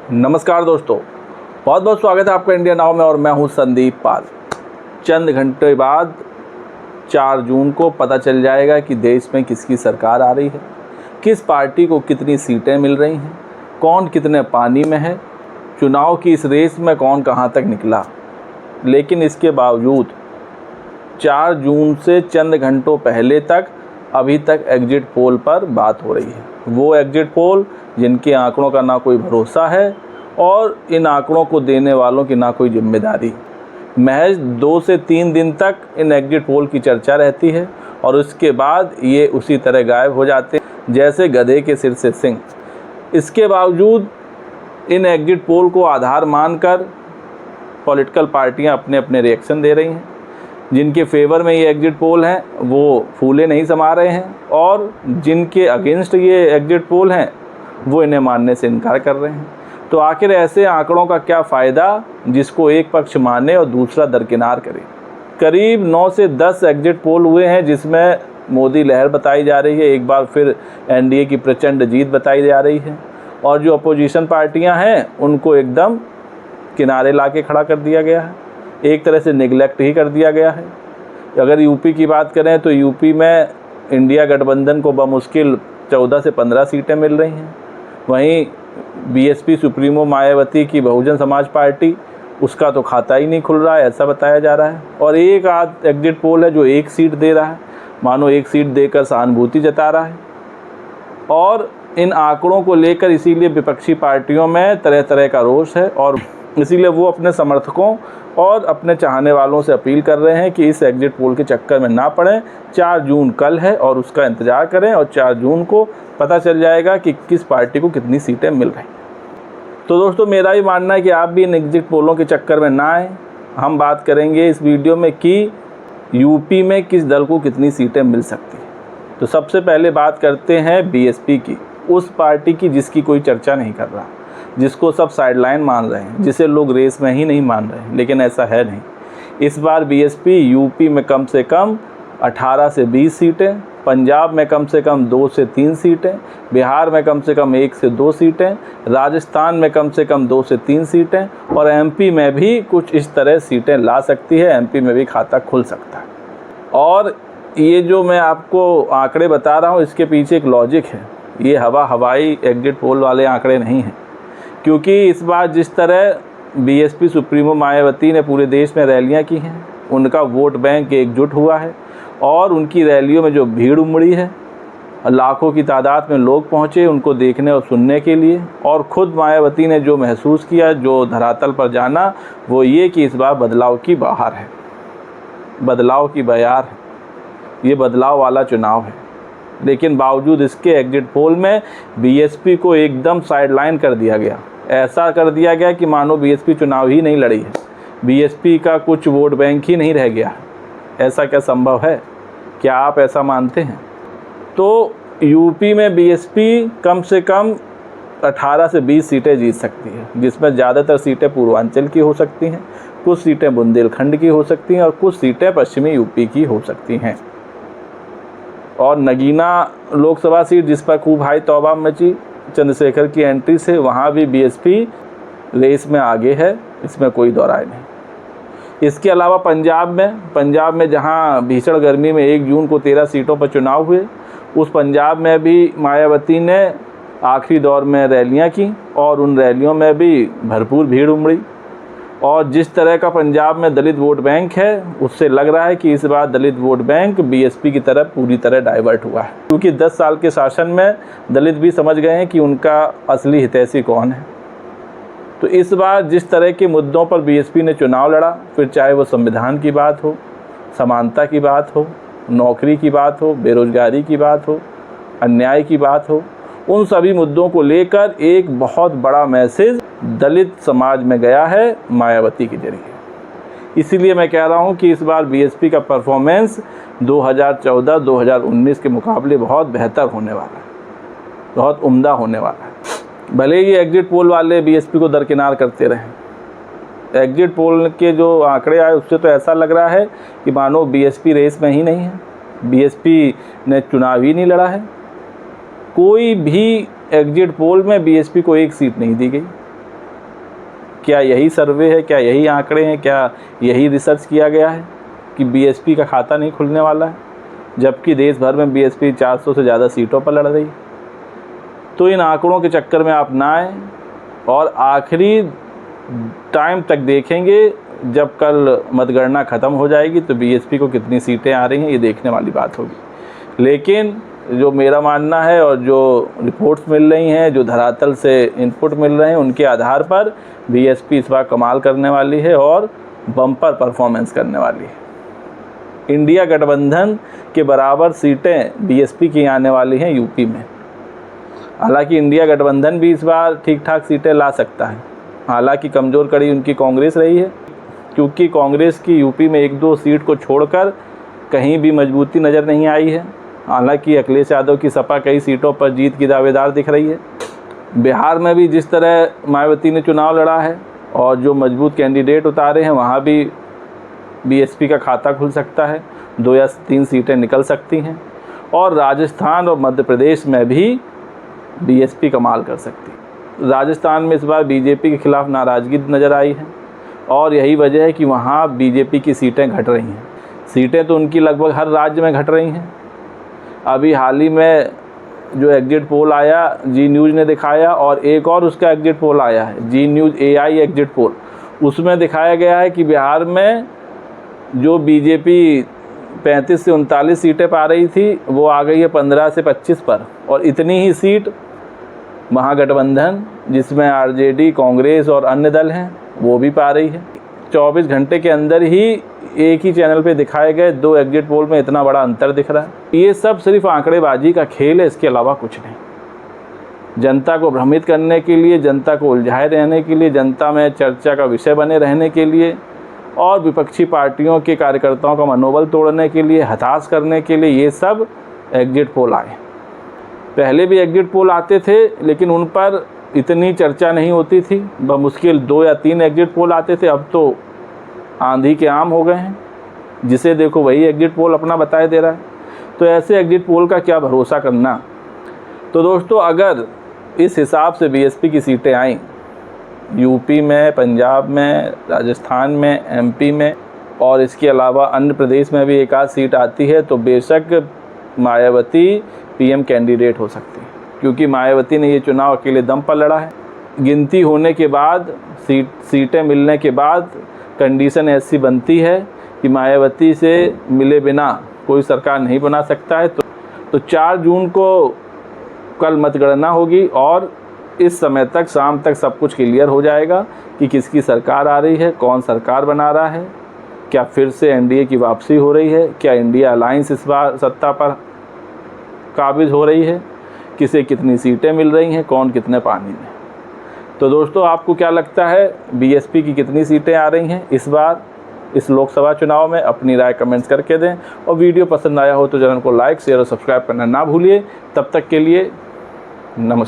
नमस्कार दोस्तों, बहुत बहुत स्वागत है आपका इंडिया नाउ में और मैं हूं संदीप पाल। चंद घंटे बाद 4 जून को पता चल जाएगा कि देश में किसकी सरकार आ रही है, किस पार्टी को कितनी सीटें मिल रही हैं, कौन कितने पानी में है, चुनाव की इस रेस में कौन कहां तक निकला। लेकिन इसके बावजूद 4 जून से चंद घंटों पहले तक अभी तक एग्जिट पोल पर बात हो रही है। वो एग्जिट पोल जिनके आंकड़ों का ना कोई भरोसा है और इन आंकड़ों को देने वालों की ना कोई जिम्मेदारी। महज 2 से 3 दिन तक इन एग्जिट पोल की चर्चा रहती है और उसके बाद ये उसी तरह गायब हो जाते हैं जैसे गधे के सिर से सिंह। इसके बावजूद इन एग्जिट पोल को आधार मानकर पॉलिटिकल पार्टियां अपने अपने रिएक्शन दे रही हैं। जिनके फेवर में ये एग्जिट पोल हैं वो फूले नहीं समा रहे हैं और जिनके अगेंस्ट ये एग्जिट पोल हैं वो इन्हें मानने से इनकार कर रहे हैं। तो आखिर ऐसे आंकड़ों का क्या फ़ायदा जिसको एक पक्ष माने और दूसरा दरकिनार करे। करीब 9 से 10 एग्जिट पोल हुए हैं जिसमें मोदी लहर बताई जा रही है, एक बार फिर एनडीए की प्रचंड जीत बताई जा रही है और जो अपोजिशन पार्टियां हैं उनको एकदम किनारे ला के खड़ा कर दिया गया है, एक तरह से निगलेक्ट ही कर दिया गया है। अगर यूपी की बात करें तो यूपी में इंडिया गठबंधन को बमुश्किल 14 से 15 सीटें मिल रही हैं। वहीं बीएसपी सुप्रीमो मायावती की बहुजन समाज पार्टी, उसका तो खाता ही नहीं खुल रहा है, ऐसा बताया जा रहा है। और एक आध एग्जिट पोल है जो 1 सीट दे रहा है, मानो 1 सीट देकर सहानुभूति जता रहा है। और इन आंकड़ों को लेकर इसीलिए विपक्षी पार्टियों में तरह तरह का रोष है और इसीलिए वो अपने समर्थकों और अपने चाहने वालों से अपील कर रहे हैं कि इस एग्जिट पोल के चक्कर में ना पड़ें। 4 जून कल है और उसका इंतज़ार करें और 4 जून को पता चल जाएगा कि किस पार्टी को कितनी सीटें मिल रही हैं। तो दोस्तों, मेरा भी मानना है कि आप भी इन एग्जिट पोलों के चक्कर में ना आएँ। हम बात करेंगे इस वीडियो में कि यूपी में किस दल को कितनी सीटें मिल सकती हैं। तो सबसे पहले बात करते हैं बीएसपी की, उस पार्टी की जिसकी कोई चर्चा नहीं कर रहा, जिसको सब साइडलाइन मान रहे हैं, जिसे लोग रेस में ही नहीं मान रहे हैं। लेकिन ऐसा है नहीं। इस बार बीएसपी यूपी में कम से कम 18 से 20 सीटें, पंजाब में कम से कम 2 से 3 सीटें, बिहार में कम से कम 1 से 2 सीटें, राजस्थान में कम से कम 2 से 3 सीटें और एमपी में भी कुछ इस तरह सीटें ला सकती है। एमपी में भी खाता खुल सकता है। और ये जो मैं आपको आंकड़े बता रहा हूँ इसके पीछे एक लॉजिक है। ये हवाई एग्जिट पोल वाले आंकड़े नहीं हैं, क्योंकि इस बार जिस तरह बीएसपी सुप्रीमो मायावती ने पूरे देश में रैलियां की हैं, उनका वोट बैंक एकजुट हुआ है और उनकी रैलियों में जो भीड़ उमड़ी है, लाखों की तादाद में लोग पहुंचे उनको देखने और सुनने के लिए। और ख़ुद मायावती ने जो महसूस किया, जो धरातल पर जाना, वो ये कि इस बार बदलाव की बहार है, बदलाव की बयार है, ये बदलाव वाला चुनाव है। लेकिन बावजूद इसके एग्जिट पोल में बीएसपी को एकदम साइडलाइन कर दिया गया। ऐसा कर दिया गया कि मानो बीएसपी चुनाव ही नहीं लड़ी है, बीएसपी का कुछ वोट बैंक ही नहीं रह गया। ऐसा क्या संभव है? क्या आप ऐसा मानते हैं? तो यूपी में बीएसपी कम से कम 18 से 20 सीटें जीत सकती है, जिसमें ज़्यादातर सीटें पूर्वांचल की हो सकती हैं, कुछ सीटें बुंदेलखंड की हो सकती हैं और कुछ सीटें पश्चिमी यूपी की हो सकती हैं। और नगीना लोकसभा सीट जिस पर खूब हाई तौबा मची चंद्रशेखर की एंट्री से, वहाँ भी बीएसपी रेस में आगे है, इसमें कोई दो राय नहीं। इसके अलावा पंजाब में जहाँ भीषण गर्मी में 1 जून को 13 सीटों पर चुनाव हुए, उस पंजाब में भी मायावती ने आखिरी दौर में रैलियाँ की और उन रैलियों में भी भरपूर भीड़ उमड़ी। और जिस तरह का पंजाब में दलित वोट बैंक है, उससे लग रहा है कि इस बार दलित वोट बैंक बीएसपी की तरफ पूरी तरह डाइवर्ट हुआ है, क्योंकि 10 साल के शासन में दलित भी समझ गए हैं कि उनका असली हितैषी कौन है। तो इस बार जिस तरह के मुद्दों पर बीएसपी ने चुनाव लड़ा, फिर चाहे वो संविधान की बात हो, समानता की बात हो, नौकरी की बात हो, बेरोजगारी की बात हो, अन्याय की बात हो, उन सभी मुद्दों को लेकर एक बहुत बड़ा मैसेज दलित समाज में गया है मायावती के जरिए। इसीलिए मैं कह रहा हूं कि इस बार बीएसपी का परफॉर्मेंस 2014-2019 के मुकाबले बहुत बेहतर होने वाला है, बहुत उम्दा होने वाला है। भले ही एग्जिट पोल वाले बीएसपी को दरकिनार करते रहें। एग्जिट पोल के जो आंकड़े आए उससे तो ऐसा लग रहा है कि मानो बीएसपी रेस में ही नहीं है, बीएसपी ने चुनाव ही नहीं लड़ा है। कोई भी एग्जिट पोल में बीएसपी को 1 सीट नहीं दी गई। क्या यही सर्वे है, क्या यही आंकड़े हैं, क्या यही रिसर्च किया गया है कि बीएसपी का खाता नहीं खुलने वाला है, जबकि देश भर में बीएसपी 400 से ज़्यादा सीटों पर लड़ रही है? तो इन आंकड़ों के चक्कर में आप ना आएँ और आखिरी टाइम तक देखेंगे, जब कल मतगणना ख़त्म हो जाएगी तो बीएसपी को कितनी सीटें आ रही हैं, ये देखने वाली बात होगी। लेकिन जो मेरा मानना है और जो रिपोर्ट्स मिल रही हैं, जो धरातल से इनपुट मिल रहे हैं, उनके आधार पर बीएसपी इस बार कमाल करने वाली है और बम्पर परफॉर्मेंस करने वाली है। इंडिया गठबंधन के बराबर सीटें बीएसपी की आने वाली हैं यूपी में। हालांकि इंडिया गठबंधन भी इस बार ठीक ठाक सीटें ला सकता है। हालांकि कमज़ोर कड़ी उनकी कांग्रेस रही है, क्योंकि कांग्रेस की यूपी में 1-2 सीट को छोड़कर कहीं भी मजबूती नज़र नहीं आई है। हालांकि अखिलेश यादव की सपा कई सीटों पर जीत की दावेदार दिख रही है। बिहार में भी जिस तरह मायावती ने चुनाव लड़ा है और जो मजबूत कैंडिडेट उतारे हैं, वहाँ भी बीएसपी का खाता खुल सकता है, 2 या 3 सीटें निकल सकती हैं। और राजस्थान और मध्य प्रदेश में भी बीएसपी कमाल कर सकती है। राजस्थान में इस बार बीजेपी के खिलाफ नाराज़गी नज़र आई है और यही वजह है कि वहाँ बीजेपी की सीटें घट रही हैं। सीटें तो उनकी लगभग हर राज्य में घट रही हैं। अभी हाल ही में जो एग्जिट पोल आया, जी न्यूज़ ने दिखाया, और एक और उसका एग्जिट पोल आया है, जी न्यूज़ AI एग्जिट पोल, उसमें दिखाया गया है कि बिहार में जो बीजेपी 35 से 39 सीटें पा रही थी, वो आ गई है 15 से 25 पर, और इतनी ही सीट महागठबंधन, जिसमें आरजेडी, कांग्रेस और अन्य दल हैं, वो भी पा रही है। 24 घंटे के अंदर ही एक ही चैनल पे दिखाए गए 2 एग्जिट पोल में इतना बड़ा अंतर दिख रहा है। ये सब सिर्फ आंकड़ेबाजी का खेल है, इसके अलावा कुछ नहीं। जनता को भ्रमित करने के लिए, जनता को उलझाए रहने के लिए, जनता में चर्चा का विषय बने रहने के लिए और विपक्षी पार्टियों के कार्यकर्ताओं का मनोबल तोड़ने के लिए, हताश करने के लिए ये सब एग्जिट पोल आए। पहले भी एग्जिट पोल आते थे, लेकिन उन पर इतनी चर्चा नहीं होती थी। बमुश्किल 2 या 3 एग्जिट पोल आते थे, अब तो आंधी के आम हो गए हैं। जिसे देखो वही एग्जिट पोल अपना बताए दे रहा है। तो ऐसे एग्जिट पोल का क्या भरोसा करना। तो दोस्तों, अगर इस हिसाब से बीएसपी की सीटें आईं यूपी में, पंजाब में, राजस्थान में, एमपी में और इसके अलावा अन्य प्रदेश में भी 1-8 सीट आती है, तो बेशक मायावती पीएम कैंडिडेट हो सकती है, क्योंकि मायावती ने ये चुनाव अकेले दम पर लड़ा है। गिनती होने के बाद, सीटें मिलने के बाद कंडीशन ऐसी बनती है कि मायावती से मिले बिना कोई सरकार नहीं बना सकता है। तो 4 जून को कल मतगणना होगी और इस समय तक, शाम तक सब कुछ क्लियर हो जाएगा कि किसकी सरकार आ रही है, कौन सरकार बना रहा है, क्या फिर से एनडीए की वापसी हो रही है, क्या इंडिया अलायंस इस बार सत्ता पर काबिज हो रही है, किसे कितनी सीटें मिल रही हैं, कौन कितने पानी में। तो दोस्तों, आपको क्या लगता है बीएसपी की कितनी सीटें आ रही हैं इस बार इस लोकसभा चुनाव में? अपनी राय कमेंट्स करके दें और वीडियो पसंद आया हो तो चैनल को लाइक, शेयर और सब्सक्राइब करना ना भूलिए। तब तक के लिए नमस्कार।